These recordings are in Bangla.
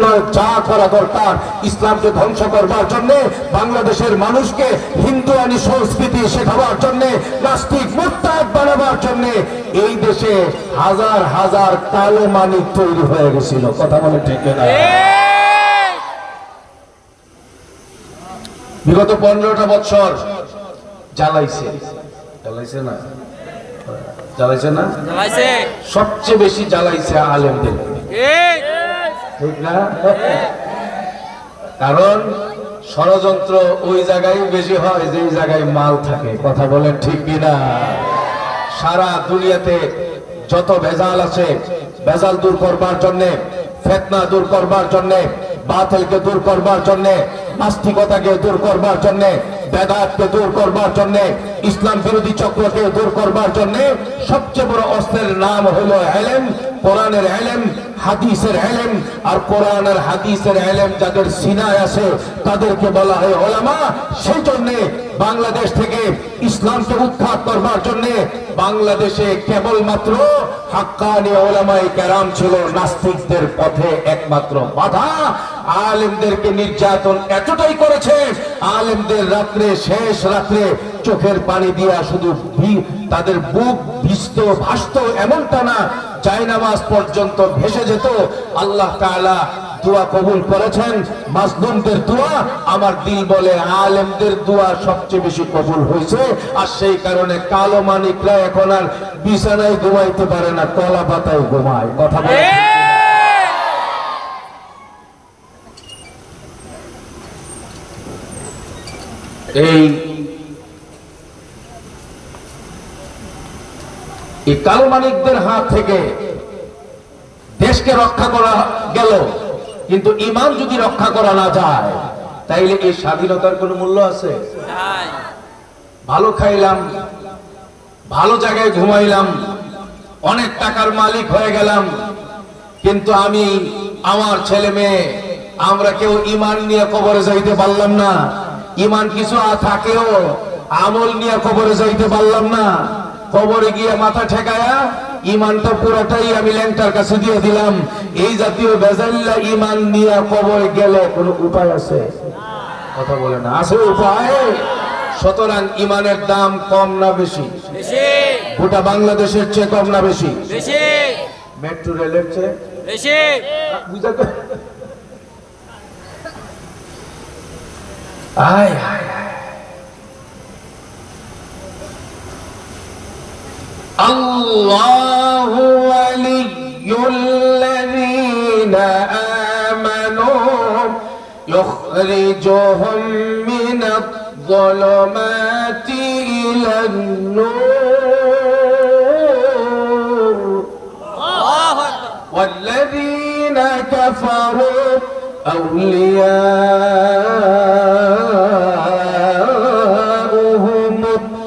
আপনার যা করা দরকার ইসলামকে ধ্বংস করবার জন্য, বাংলাদেশের মানুষকে হিন্দুয়ানি সংস্কৃতি শেখাবার জন্য, নাস্তিক মুরতাদ বানাবার জন্য এই দেশে হাজার হাজার কালো মানিক তৈরি হয়ে গেছিল। কথা বলে ঠিক না? বিগত 15টা বছর জ্বালাইছে না, জ্বালাইছে না, সবচেয়ে বেশি জ্বালাইছে আলেমদের, ঠিক না? কারণ ষড়যন্ত্র ওই জায়গায় বেশি হয় যে জায়গায় মাল থাকে। কথা বলেন ঠিক কিনা? সারা দুনিয়াতে যত ভেজাল আছে, ভেজাল দূর করবার জন্য, ফিতনা দূর করবার জন্য, বাতিলকে দূর করবার জন্য, নাস্তিকতাকে দূর করবার জন্য, বেদাতকে দূর করবার জন্য, ইসলাম বিরোধী চক্রকে দূর করবার জন্য সবচেয়ে বড় অস্ত্রের নাম হলো ইলম, কোরআনের ইলম, হাদিসের ইলম। আর কোরআন আর হাদিসের ইলম যাদের সিনায় আছে তাদেরকে বলা হয় উলামা। সেই জন্য বাংলাদেশ থেকে ইসলামকে উৎখাত করবার জন্য বাংলাদেশে কেবলমাত্র হাক্কানি উলামায়ে কেরাম ছিল নাস্তিকদের পথে একমাত্র বাধা। আলেমদেরকে নির্যাতন এতটাই করেছে, আলেমদের রাত্রে, শেষ রাত্রে চোখের পানি দিয়া শুধু তাদের বুক ভিজত, ভাসত, এমনটা না, জায়নামাজ পর্যন্ত ভেসে যেত। আল্লাহ তাআলা দোয়া কবুল করেছেন, মাজলুমদের দোয়া। আমার দিল বলে আলেমদের দোয়া সবচেয়ে বেশি কবুল হয়েছে। আর সেই কারণে কালো মানিকরা এখন আর বিছানায় ঘুমাইতে পারে না, কলা পাতায় ঘুমায়। কথা বলে এই কালো মানিকদের হাত থেকে দেশকে রক্ষা করা গেল, কিন্তু ঈমান যদি রক্ষা করা না যায় তাইলে এই স্বাধীনতার কোনো মূল্য আছে? ভালো খাইলাম, ভালো জায়গায় ঘুমাইলাম, অনেক টাকার মালিক হয়ে গেলাম, কিন্তু আমি, আমার ছেলে মেয়ে, আমরা কেউ ঈমান নিয়ে কবরে যাইতে পারলাম না। ঈমান কিছু থাকেও আমল নিয়ে কবরে যাইতে পারলাম না। কবরে গিয়ে মাথা ঠেকায়া ঈমানটা পুরোটাই আমি ল্যাংটার কাছে দিয়ে দিলাম। এই জাতীয় বেজাল্লা ঈমান নিয়ে কবরে গেলে কোনো উপায় আছে? কথা বলে না, আছে উপায়? সুতরাং ঈমানের দাম কম না বেশি? গোটা বাংলাদেশের চেয়ে কম না বেশি? মেট্রো রেলের চেয়ে বেশি। আয় আল্লাহু ওয়ালিয়্যুল্লাযীনা আমানু ইখরিজুহুম মিনায-যুলুমাতি ইলান-নূর ওয়াল্লাযীনা কাফারু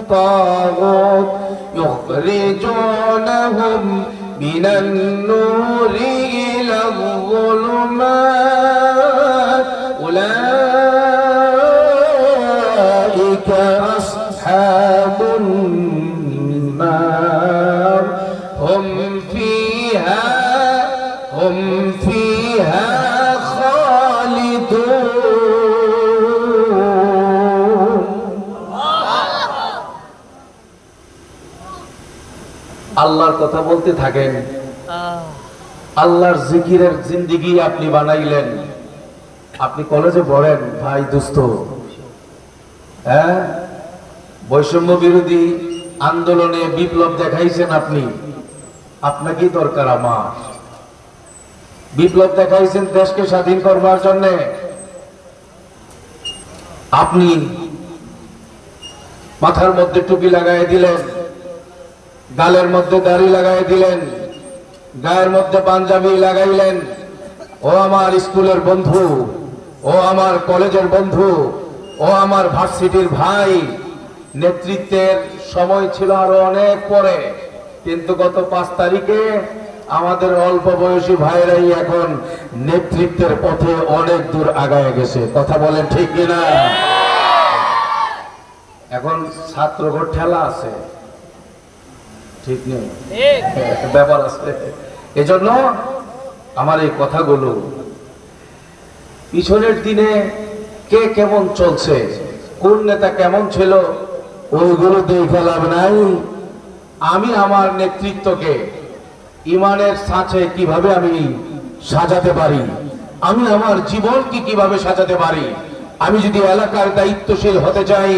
আউলিয়াউহুমুত-তাগুত يخرجونهم من النور إلى الظلمات أولئك أصحاب النار هم فيها خالدون. আল্লাহর কথা বলতে থাকেন, আল্লাহর জিকিরের জিন্দেগি আপনি বানাইলেন। আপনি কলেজে পড়েন ভাই দোস্ত, বৈষম্য বিরোধী আন্দোলনে বিপ্লব দেখাইছেন আপনি, আপনাকে দরকার আমার। বিপ্লব দেখাইছেন দেশকে স্বাধীন করবার জন্য, আপনি মাথার মধ্যে টুপি লাগাই দিলেন, গালের মধ্যে দাড়ি লাগাই দিলেন, গায়ের মধ্যে পাঞ্জাবি লাগাইলেন। ও আমার স্কুলের বন্ধু, ও আমার কলেজের বন্ধু, ও আমার ভার্সিটির ভাই, নেতৃত্বের সময় ছিল আরো অনেক পরে, কিন্তু গত 5 তারিখে আমাদের অল্প বয়সী ভাইরাই এখন নেতৃত্বের পথে অনেক দূর আগায় গেছে। কথা বলেন ঠিক কিনা? এখন ছাত্র ভোট ঠেলা আছে, ঠিক নেই, ব্যাপার আছে। এজন্য আমার এই কথাগুলো পিছনের দিনে কে কেমন চলছে, কোন নেতা কেমন ছিল, ওইগুলো দেখে লাভ নাই। আমি আমার নেতৃত্বকে ইমানের ছাঁচে কিভাবে আমি সাজাতে পারি, আমি আমার জীবনকে কিভাবে সাজাতে পারি, আমি যদি এলাকার দায়িত্বশীল হতে চাই,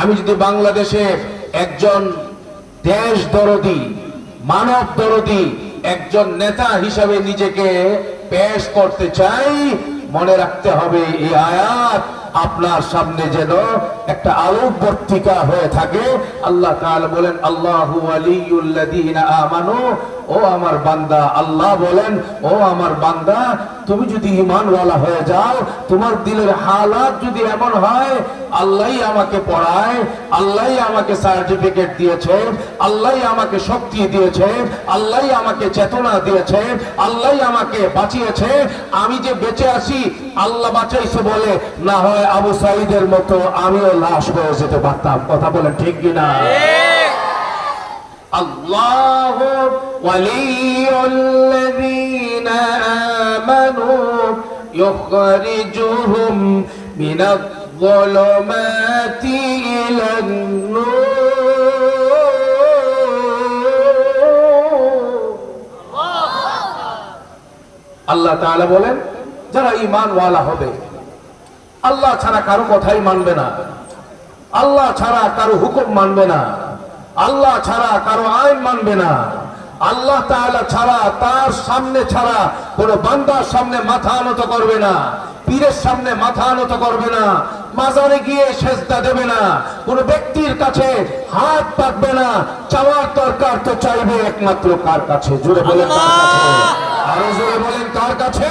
আমি যদি বাংলাদেশে একজন দেশ দরদি, মানব দরদি একজন নেতা হিসাবে নিজেকে পেশ করতে চাই, মনে রাখতে হবে এই আয়াত আপনার সামনে যেন একটা আলোকবর্তিকা হয়ে থাকে। আল্লাহ তাআলা বলেন, আল্লাহু ওয়ালিয়ুল্লাযীনা আমানু, ও আমার বান্দা, আল্লাহ বলেন ও আমার বান্দা, তুমি যদি ঈমানওয়ালা হয়ে যাও, তোমার দিলের হালাত যদি এমন হয় আল্লাহই আমাকে পড়ায়, আল্লাহই আমাকে সার্টিফিকেট দিয়েছে, আল্লাহই আমাকে শক্তি দিয়েছে, আল্লাহই আমাকে চেতনা দিয়েছে, আল্লাহই আমাকে বাঁচিয়েছে, আমি যে বেঁচে আছি আল্লাহ বাঁচাইছে বলে, না হয় আবু সাঈদের মতো আমিও লাশ হয়ে যেতে পারতাম। কথা বলেন ঠিক কিনা? আল্লাহু ওয়ালিয়ুল্লাযীনা আমানু ইউখরিজুহুম মিনায-যুলুমাতি ইলান-নূর। আল্লাহ তাআলা বলেন, যারা ঈমানওয়ালা হবে, আল্লাহ ছাড়া কারো কথাই মানবে না, আল্লাহ ছাড়া কারো হুকুম মানবে না, আল্লাহ ছাড়া কারো আইন মানবে না, আল্লাহ তাআলা ছাড়া, তার সামনে ছাড়া কোন বান্দার সামনে মাথা নত করবে না, পীরের সামনে মাথা নত করবে না, মাজারে গিয়ে সেজদা দেবে না, কোন ব্যক্তির কাছে হাত পাতবে না। চাওয়ার দরকার তো চাইবে একমাত্র কার কাছে? জোরে বলেন কার কাছে? আরো জোরে বলেন কার কাছে?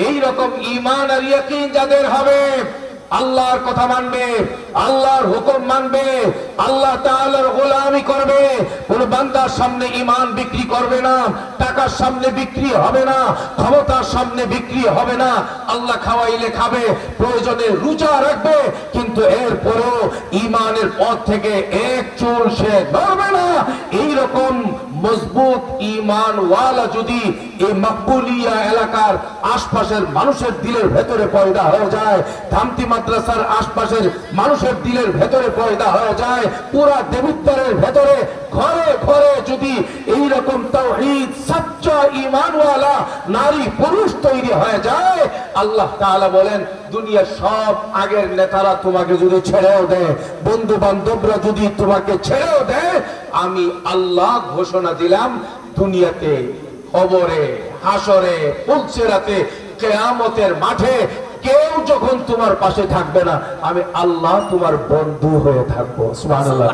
এই রকম ঈমান আর ইয়াকিন যাদের হবে, আল্লাহর কথা মানবে, আল্লাহর হুকুম মানবে, আল্লাহ তাআলার গোলামি করবে, কোন বান্দার সামনে ঈমান বিক্রি করবে না, টাকার সামনে বিক্রি হবে না, ক্ষমতার সামনে বিক্রি হবে না, আল্লাহ খাওয়াইলে খাবে, প্রয়োজনে রোজা রাখবে, কিন্তু এরপরও ঈমানের পথ থেকে এক চুল সে নড়বে না। এই রকম মজবুত ঈমানওয়ালা যদি এই মাকবুলিয়া এলাকার আশপাশের মানুষের দিলের ভেতরে পয়দা হয়ে যায়, ধামতি মাদ্রাসার আশপাশের মানুষের দিলের ভেতরে পয়দা হয়ে যায়, পুরা দেবিদ্বারের ভেতরে ঘরে ঘরে যদি এই রকম তাওহীদ সচ্চা ঈমানওয়ালা নারী পুরুষ তৈরি হয়ে যায়, আল্লাহ তাআলা বলেন, দুনিয়ার সব আগের নেতারা তোমাকে যদি ছেড়েও দেয়, বন্ধু বান্ধবরা যদি তোমাকে ছেড়েও দেয়, আমি আল্লাহ ঘোষণা দিলাম, দুনিয়াতে, কবরে, হাসরে, পুলসিরাতে, কিয়ামতের মাঠে কেউ যখন তোমার পাশে থাকবে না, আমি আল্লাহ তোমার বন্ধু হয়ে থাকবো। সুবহানাল্লাহ।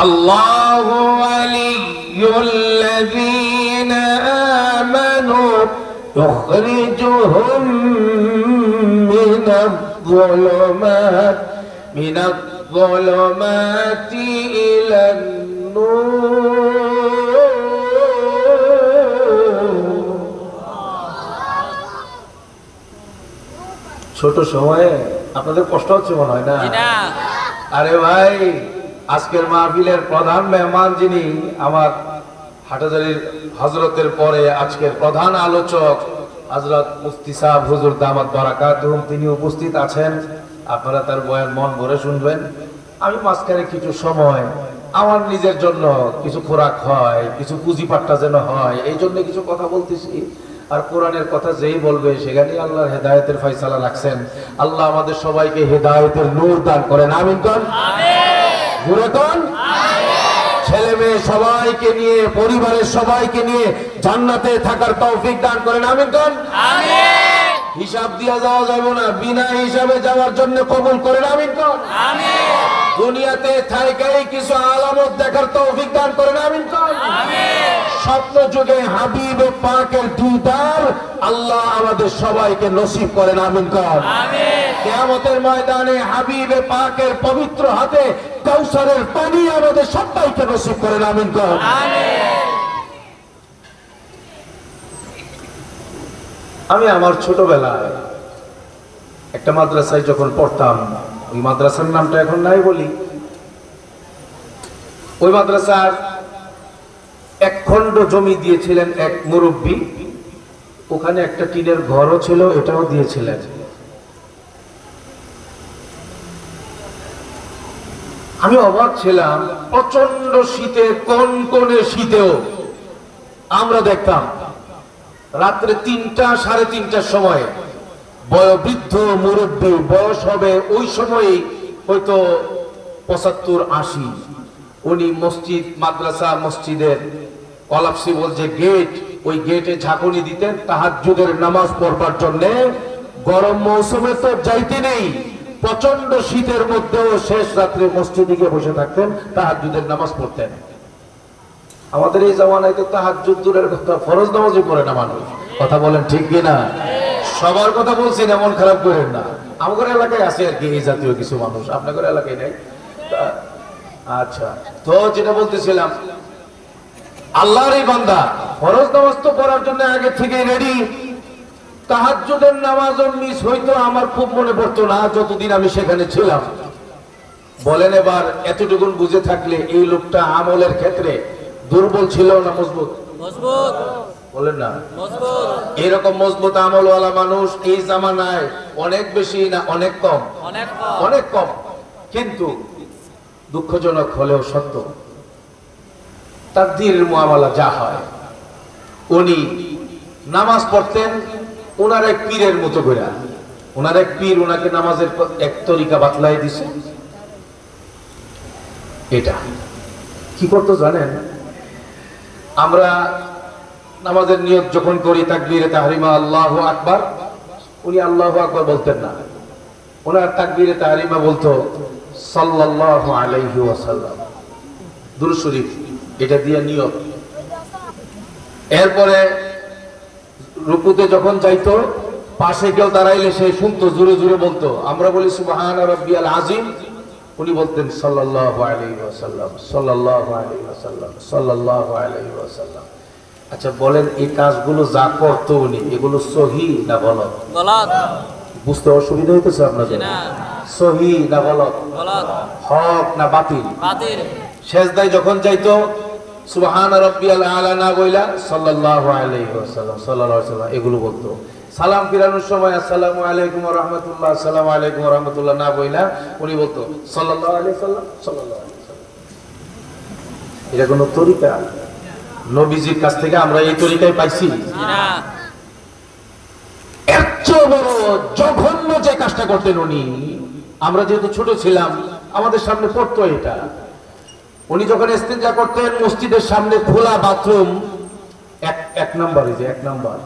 আল্লাহু ওয়ালিয়ুল্লাযীনা আমানু ইউখরিজুহুম মিনায-যুলুমাতি ইলান-নূর। ছোট সময়ে আপনাদের কষ্ট হচ্ছে মনে হয় না? আরে ভাই, আজকের মাহফিলের প্রধান মেহমান যিনি, আমার হাটহাজারীর হযরতের পরে আজকের প্রধান আলোচক হযরত মুফতি সাহেব হুজুর দামাত বারাকাতুহুম, তিনি উপস্থিত আছেন। আপনারা তার বয়ান মন ভরে শুনবেন। আমি মাঝখানে কিছু সময় আমার নিজের জন্য কিছু খোরাক হয়, কিছু পুঁজিপাট্টা যেন হয়, এই জন্য কিছু কথা বলতেছি। আর কোরআনের কথা যেই বলবে সেখানেই আল্লাহর হেদায়েতের ফয়সালা রাখছেন। আল্লাহ আমাদের সবাইকে হেদায়েতের নূর দান করেন। আমিন কোন? জোরে কোন? ছেলে মেয়ে সবাইকে নিয়ে, পরিবারের সবাইকে নিয়ে জান্নাতে থাকার তৌফিক দান করেন। আমিন কোন? হিসাব দিয়া যাওয়া যাবে না, বিনা হিসাবে যাওয়ার জন্য কবুল করেন। আমিন কোন? দুনিয়াতে থাইকাই কিছু আলামত দেখার তৌফিক দান করেন। আমিন কোন? স্বপ্ন যুগে হাবিব পাকের দিদার আল্লাহ আমাদের সবাইকে নসিব করেন। আমিন কোন? কিয়ামতের ময়দানে হাবিব পাকের পবিত্র হাতে কাউসারের পানি আমাদের সবাইকে নসিব করেন। আমিন কোন? আমি আমার ছোটবেলায় একটা মাদ্রাসায় যখন পড়তাম, ওই মাদ্রাসার নামটা এখন নাই বলি, ওই মাদ্রাসার এক খণ্ড জমি দিয়েছিলেন এক মুরব্বী, ওখানে একটা টিনের ঘরও ছিল, এটাও দিয়েছিলেন। আমি অবাক ছিলাম, প্রচন্ড শীতে, কনকনে শীতেও আমরা দেখতাম রাত্রে 3টা সাড়ে 3টার সময় বয়োবৃদ্ধ মুরব্বী, বয়স হবে ওই সময়ে হয়তো 75-80, উনি মসজিদ, মাদ্রাসা, মসজিদের কলাপসিবল যে গেট, ওই গেটে ঝাঁকুনি দিতেন তাহাজ্জুদের নামাজ পড়বার জন্য। গরম মৌসুমে তো যাইতে নেই, প্রচন্ড শীতের মধ্যেও শেষ রাত্রে মসজিদে গিয়ে বসে থাকতেন, তাহাজ্জুদের নামাজ পড়তেন। আমাদের এই জামানায় তো তাহাজ্জুদ দূরের কথা, ফরজ নামাজই পড়ে না মানুষ। কথা বলেন ঠিক কিনা? সবার কথা বলছি না, মন খারাপ করেন না। আমাদের এলাকায় আছে আর কি এই জাতীয় কিছু মানুষ, আপনাদের এলাকায় নেই। আচ্ছা, তো যেটা বলতেছিলাম, আল্লাহর এই বান্দা ফরজ নামাজ তো পড়ার জন্য আগে থেকে রেডি। তাহাজ্জুদের নামাজও মিস হইতো, আমার খুব মনে পড়তো না যতদিন আমি সেখানে ছিলাম। বলেন এবার, এতটুকুন বুঝে থাকলে এই লোকটা আমলের ক্ষেত্রে দুর্বল ছিল না মজবুত? মজবুত। বলেন না মজবুত। এরকম মজবুত আমলওয়ালা মানুষ এই জামানায় অনেক বেশি না অনেক কম? অনেক কম। অনেক কম। কিন্তু দুঃখজনক হলেও সত্য, তাকদীরের মুআমালা যা হয়, উনি নামাজ পড়তেন ওনার এক পীরের মতো করে। ওনার এক পীর ওনাকে নামাজের এক তরিকা বাতলাই দিছে। এটা কি করতো জানেন? আমরা নামাজের নিয়ত যখন করি তাকবীরে তাহরিমা আল্লাহু আকবার, উনি আল্লাহু আকবার বলতেন না, ওনার তাকবীরে তাহরিমা বলতো সাল্লাল্লাহু আলাইহি ওয়াসাল্লাম, দুরূদ শরীফ, এটা দিয়ে নিয়ত। এরপরে রুকুতে যখন যাইতো, পাশে কেউ দাঁড়াইলে সে শুনতো, জোরে জোরে বলতো। আমরা বলি সুবহান রাব্বিয়াল আযীম, উনি বলতেন সাল্লাল্লাহু আলাইহি ওয়াসাল্লাম, সাল্লাল্লাহু আলাইহি ওয়াসাল্লাম, সাল্লাল্লাহু আলাইহি ওয়াসাল্লাম। আচ্ছা বলেন, এই কাজগুলো যা করতো উনি, এগুলো সহিহ না গলত? গলত। বুঝতে অসুবিধা হইতেছে আপনাদের? না। সহিহ না গলত? গলত। হক না বাতিল? বাতিল। সেজদায় যখন যাইতো সুবহান রাব্বিয়াল আলা না বইলা সাল্লাল্লাহু আলাইহি ওয়াসাল্লাম, সাল্লাল্লাহু আলাইহি ওয়াসাল্লাম এগুলো বলতো। সালাম ফিরানোর সময় আসসালামু আলাইকুম ওয়া রাহমাতুল্লাহ, আসসালামু আলাইকুম ওয়া রাহমাতুল্লাহ না বইলা উনি বলতো সাল্লাল্লাহু আলাইহি ওয়াসাল্লাম, সাল্লাল্লাহু আলাইহি ওয়াসাল্লাম। এটা কোন তরিকা? নবীজির কাছ থেকে আমরা এই তরিকায় পাইছি না। এর চেয়ে বড় জঘন্য যে কাজটা করতেন উনি, আমরা যেহেতু ছোট ছিলাম আমাদের সামনে পড়তো এটা। উনি যখন ইস্তেঞ্জা করতেন, মসজিদের সামনে খোলা বাথরুম, এক নাম্বার, এই যে এক নাম্বার,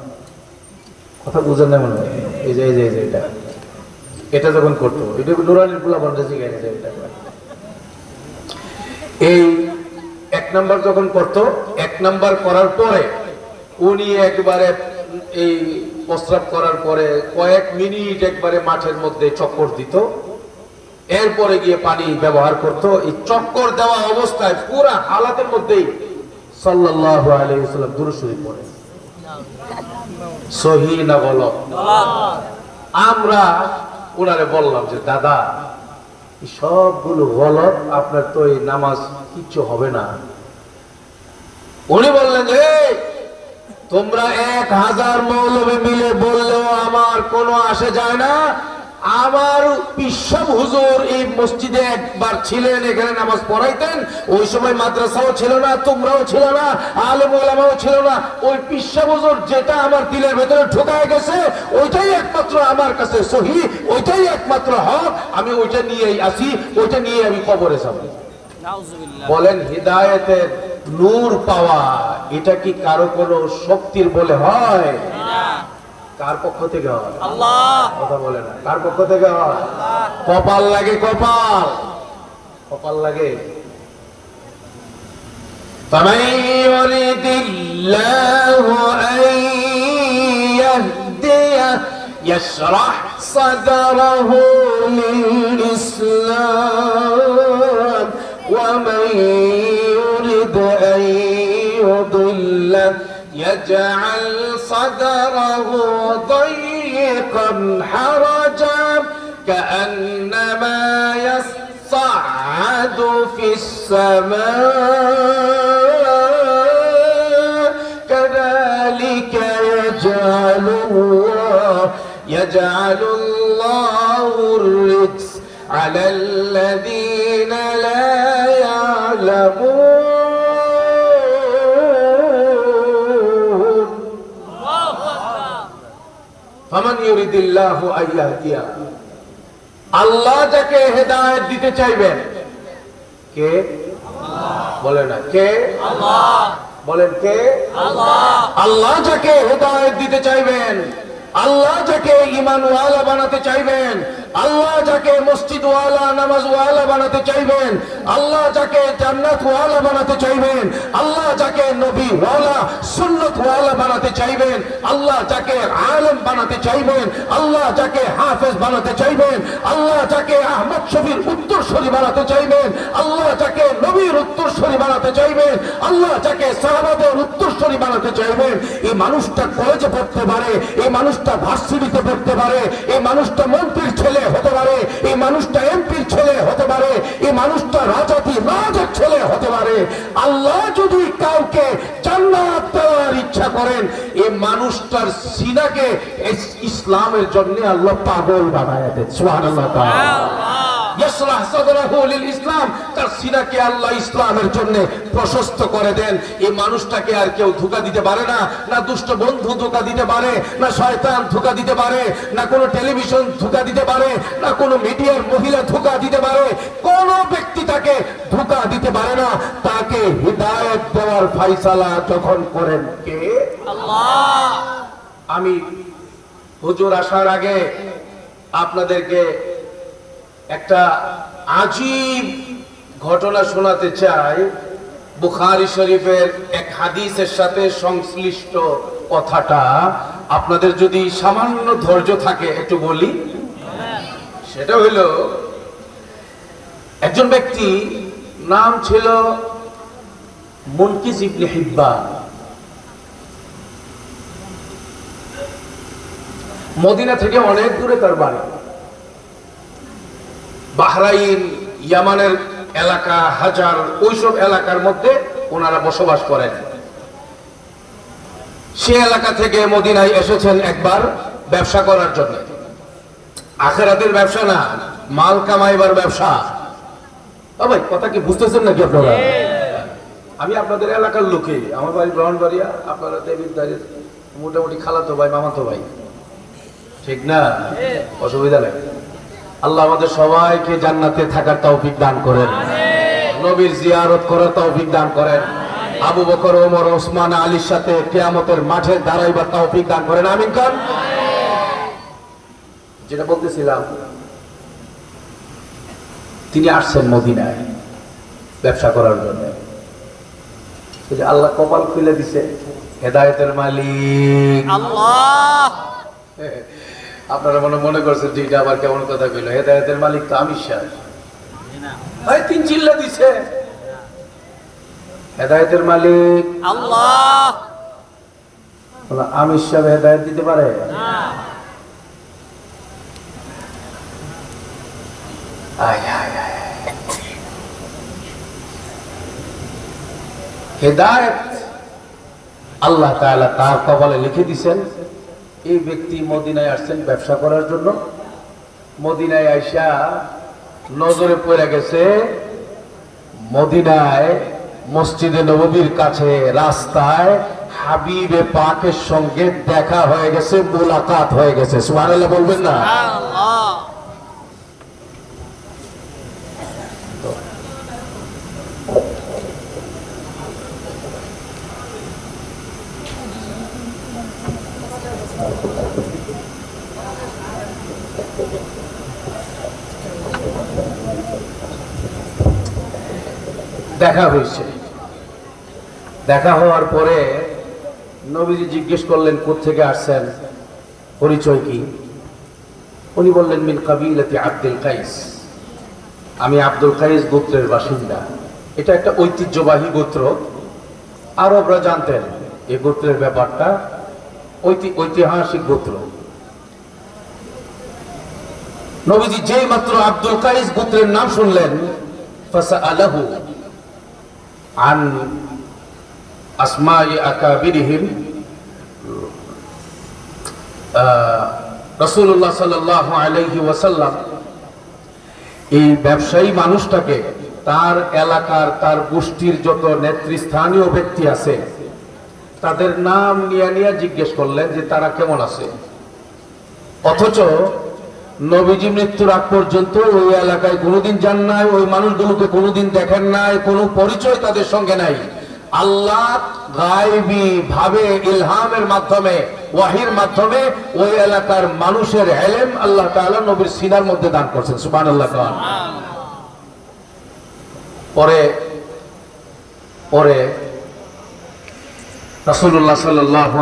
কথা বুঝেন না মনে হয়, এই যে এটা যখন করতো, এটা নুরানির খোলা বান্দাজি গেছে, এই এক নাম্বার যখন করতো, এক নাম্বার করার পরে উনি একবারে এই প্রস্রাব করার পরে কয়েক মিনিট একবারে মাঠের মধ্যে চক্কর দিত, এরপরে গিয়ে পানি ব্যবহার করত। এই চক্কর দেওয়া অবস্থায় পুরা হালাতের মধ্যেই সাল্লাল্লাহু আলাইহি ওয়াসাল্লাম দুরূদ শরীফ পড়ে। সহিহ না গলত? আমরা ওনারে বললাম যে দাদা, সবগুলো গলত, আপনার তো এই নামাজ কিচ্ছু হবে না। উনি বললেন যে তোমরা 1000 মৌলবী মিলে বললেও আমার কোনো আসে যায় না। আমার পিসব হুজুর এই মসজিদে একবার ছিলেন, এখানে নামাজ পড়াইতেন, ওই সময় মাদ্রাসাও ছিল না, তোমরাও ছিল না, আলেম ওলামাও ছিল না। ওই পিসব হুজুর যেটা আমার দিলের ভেতরে ঢোকায় গেছে, ওইটাই একমাত্র আমার কাছে সহিহ, ওইটাই একমাত্র হক, আমি ওইটা নিয়েই আসি, ওইটা নিয়ে আমি কবরে যাব। বলেন, হিদায়াতের নূর পাওয়া এটা কি কারো কোনো শক্তির বলে হয়? কার পক্ষ থেকে হয়? আল্লাহ। কথা বলে না, কার পক্ষ থেকে হয়? কপাল লাগে, কপাল, কপাল লাগে। فَمَن يُرِدِ اللَّهُ أَن يَهْدِيَهُ يَشْرَحْ صَدْرَهُ لِلْإِسْلَامِ وَمَن يُرِدْ أَن يُضِلَّهُ يجعل صدره ضيقا حرجا كأنما يصعد في السماء يجعل الله الرجس على الذين لا يعلمون فمن يريد الله أن يهديه আল্লাহ যাকে হেদায়েত দিতে চাইবেন কে বলে না কে আল্লাহ বলেন কে আল্লাহ আল্লাহ যাকে হেদায়েত দিতে চাইবেন আল্লাহ যাকে ঈমানওয়ালা বানাতে চাইবেন আল্লাহ যাকে মসজিদওয়ালা নামাজওয়ালা বানাতে চাইবেন আল্লাহ যাকে জান্নাতওয়ালা বানাতে চাইবেন আল্লাহ যাকে নবীওয়ালা সুন্নতওয়ালা বানাতে চাইবেন আল্লাহ যাকে আলেম বানাতে চাইবেন আল্লাহ যাকে হাফেজ বানাতে চাইবেন আল্লাহ যাকে আহমদ শফির উত্তরসূরি বানাতে চাইবেন আল্লাহ যাকে নবীর উত্তরসূরি বানাতে চাইবেন আল্লাহ যাকে সাহাবাদের উত্তরসূরি বানাতে চাইবেন এই মানুষটা কলেজে পড়তে পারে এই মানুষটা ভার্সিটিতে পড়তে পারে এই মানুষটা মন্ত্রীর ছেলে হতে পারে এই মানুষটা এমপির ছেলে হতে পারে এই মানুষটা রাজাতি রাজার ছেলে হতে পারে আল্লাহ যদি কাউকে জান্নাত দেওয়ার ইচ্ছা করেন এই মানুষটার সিনাকে ইসলামের জন্য আল্লাহ পাগল বানায় দেন সুবহানাল্লাহ ইয়াশরাহ সাদরাহু লিল ইসলাম তার সিনাকে আল্লাহ ইসলামের জন্য প্রশস্ত করে দেন এই মানুষটাকে আর কেউ ধোঁকা দিতে পারে না না দুষ্ট বন্ধু ধোঁকা দিতে পারে না শয়তান ধোঁকা দিতে পারে না কোনো টেলিভিশন ধোঁকা দিতে পারে না কোনো মিডিয়ার মহিলা ধোঁকা দিতে পারে কোন ব্যক্তি তাকে ধোঁকা দিতে পারে না তাকে হিদায়াত দেওয়ার ফয়সালা যখন করেন কে আল্লাহ আমি হুজুর আসার আগে আপনাদেরকে একটা আজীব ঘটনা শোনাতে চাই বুখারী শরীফের এক হাদিসের সাথে সংশ্লিষ্ট কথাটা আপনাদের যদি সামান্য ধৈর্য থাকে একটু বলি সেটা হলো একজন ব্যক্তি নাম ছিল মুনকিস ইবনে হিব্বান মদিনা থেকে অনেক দূরে তার বাড়ি বাহরাইন ইয়ামানের এলাকা হাজার ওইসব এলাকার মধ্যে ওনারা বসবাস করেন সে এলাকা থেকে মদিনায় এসেছেন একবার ব্যবসা করার জন্য আখিরাতের ব্যবসা না মাল কামাইবার ব্যবসা ভাই কথা কি বুঝতেছেন নাকি আপনারা আমি আপনাদের এলাকার লোকে আমার বাড়ি ব্রাহ্মণবাড়িয়া আপনারা দেবীদারের মোটামুটি খালাতো ভাই মামাতো ভাই ঠিক না অসুবিধা নেই আল্লাহ আমাদের সবাইকে জান্নাতে থাকার তৌফিক দান করেন নবীর জিয়ারত করার তৌফিক দান করেন আবু বকর ওমর ওসমান আলীর সাথে কিয়ামতের মাঠে দাঁড়াইবার তৌফিক দান করেন আমিন খান যেটা বলতেছিলাম তিনি আসছেন মদিনায় ব্যবসা করার জন্য আল্লাহ কপাল খুলে দিছে হেদায়েতের মালিক আল্লাহ আপনারা মনে করছেন যে এটা আবার কেমন কথা কইল হেদায়েতের মালিক তো আমির সাহেব ভাই তিন চিল্লা দিছে হেদায়েতের মালিক আল্লাহ আমির সাহেব হেদায়েত দিতে পারে না হেদায়েত আল্লাহ তাআলা তার কপালে লিখে দিয়েছেন এই ব্যক্তি মদিনায় আসছেন ব্যবসা করার জন্য মদিনায় আইসা নজরে পড়ে গেছে মদিনায় মসজিদে নববীর কাছে রাস্তায় হাবিবে পাকের সঙ্গে দেখা হয়ে গেছে মুলাকাত হয়ে গেছে সুবহানাল্লাহ বলবেন না সুবহানাল্লাহ দেখা হয়েছে দেখা হওয়ার পরে নবীজি জিজ্ঞেস করলেন কোত্থেকে আসছেন পরিচয় কি উনি বললেন মিন কাবিলাতি আব্দুল কাইস আমি আব্দুল কাইস গোত্রের বাসিন্দা এটা একটা ঐতিহ্যবাহী গোত্র আরবরা জানতেন এই গোত্রের ব্যাপারটা ঐতিহাসিক গোত্র নবীজি যেই মাত্র আব্দুল কাইস গোত্রের নাম শুনলেন ফাসআলাহু আন আসমাই আকাবিরহিম রাসূলুল্লাহ সাল্লাল্লাহু আলাইহি ওয়াসাল্লাম এই ব্যবসায়ী মানুষটাকে তার এলাকার তার গোষ্ঠীর যত নেতৃস্থানীয় ব্যক্তি আছে তাদের নাম নিয়ে নিয়ে জিজ্ঞেস করলেন যে তারা কেমন আছে। অথচ নবীজি মৃত্যুর আগ পর্যন্ত ওই এলাকায় কোনোদিন যান নাই, ওই মানুষগুলোকে কোনোদিন দেখেন নাই, কোনো পরিচয় তাদের সঙ্গে নাই। আল্লাহ গায়বী ভাবে ইলহামের মাধ্যমে, ওয়াহির মাধ্যমে ওই এলাকার মানুষের ইলম আল্লাহ তাআলা নবীর সিনার মধ্যে দান করছেন। সুবহানাল্লাহ। পরে রাসূলুল্লাহ সাল্লাল্লাহু